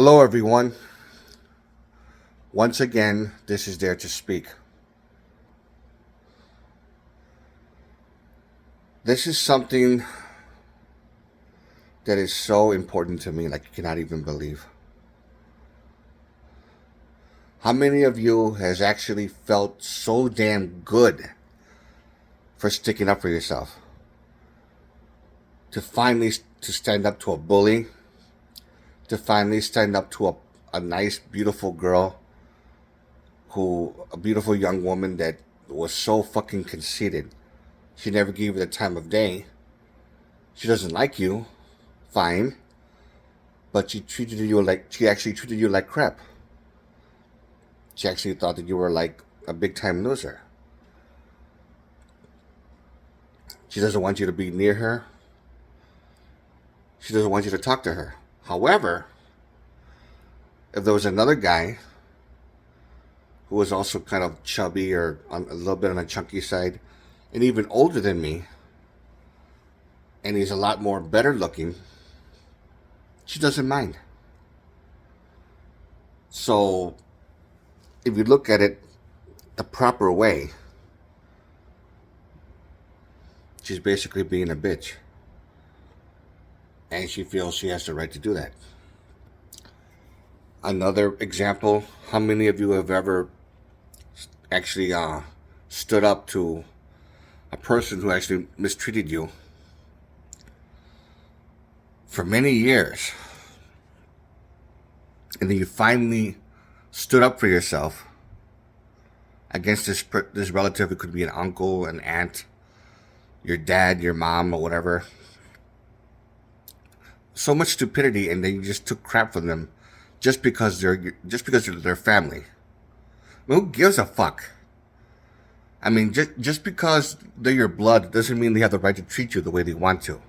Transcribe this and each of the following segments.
Hello, everyone. Once again, this is Dare to Speak. This is something that is so important to me, like you cannot even believe. How many of you has actually felt so damn good for sticking up for yourself? To finally to stand up to a bully, to finally stand up to a nice, beautiful girl a beautiful young woman that was so fucking conceited. She never gave you the time of day. She doesn't like you, fine, but she actually treated you like crap. She actually thought that you were like a big time loser. She doesn't want you to be near her. She doesn't want you to talk to her. However, if there was another guy who was also kind of chubby or a little bit on the chunky side, and even older than me, and he's a lot more better looking, she doesn't mind. So, if you look at it the proper way, she's basically being a bitch. And she feels she has the right to do that. Another example, how many of you have ever actually stood up to a person who actually mistreated you for many years, and then you finally stood up for yourself against this relative? It could be an uncle, an aunt, your dad, your mom, or whatever. So much stupidity, and then you just took crap from them just because they're their family. I mean, who gives a fuck? I mean, just because they're your blood doesn't mean they have the right to treat you the way they want to.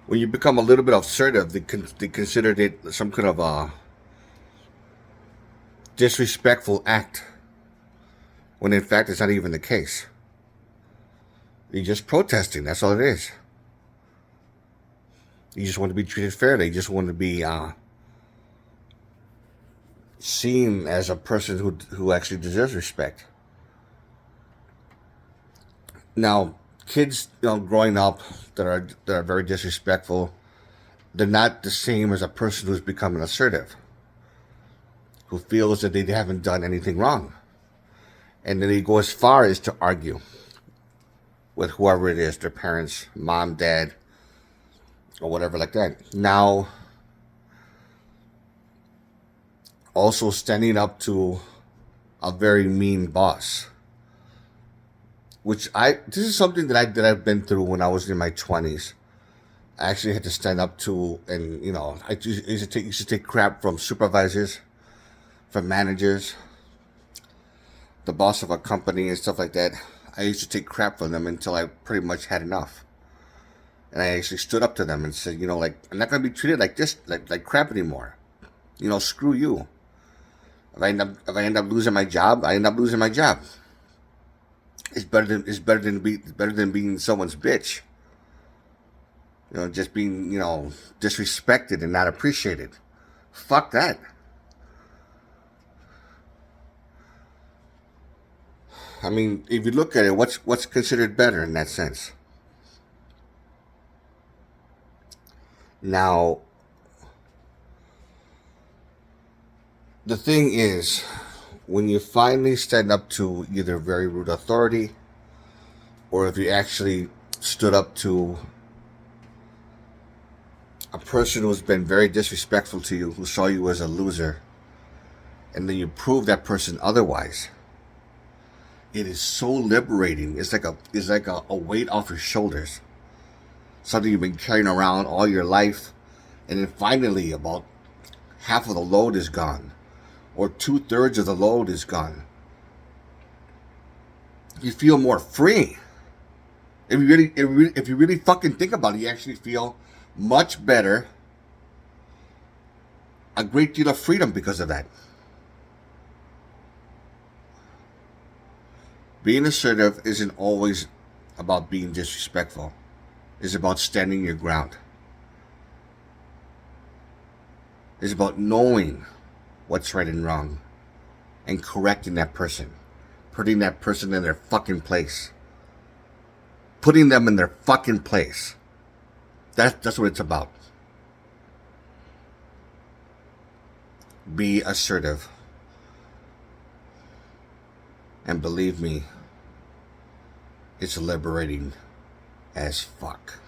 When you become a little bit assertive, they consider it some kind of a disrespectful act, when in fact it's not even the case. You're just protesting. That's all it is. You just want to be treated fairly. You just want to be seen as a person who actually deserves respect. Now, kids, growing up that are very disrespectful, they're not the same as a person who's becoming assertive, who feels that they haven't done anything wrong, and then they go as far as to argue with whoever it is, their parents, mom, dad, or whatever like that. Now, also standing up to a very mean boss, this is something that I've been through when I was in my 20s. I actually had to stand up to, and I used to take crap from supervisors, from managers, the boss of a company and stuff like that. I used to take crap from them until I pretty much had enough. And I actually stood up to them and said, like, I'm not going to be treated like this, like crap anymore. Screw you. If I end up losing my job, I end up losing my job. It's better than being someone's bitch. Just being, disrespected and not appreciated. Fuck that. I mean, if you look at it, what's considered better in that sense? Now, the thing is, when you finally stand up to either very rude authority, or if you actually stood up to a person who's been very disrespectful to you, who saw you as a loser, and then you prove that person otherwise, it is so liberating. It's like a weight off your shoulders. Something you've been carrying around all your life, and then finally about half of the load is gone, or 2/3 of the load is gone. You feel more free. If you really fucking think about it, you actually feel much better, a great deal of freedom because of that. Being assertive isn't always about being disrespectful. It's about standing your ground. It's about knowing what's right and wrong and correcting that person, putting that person in their fucking place, putting them in their fucking place. That's what it's about. Be assertive. And believe me, it's liberating as fuck.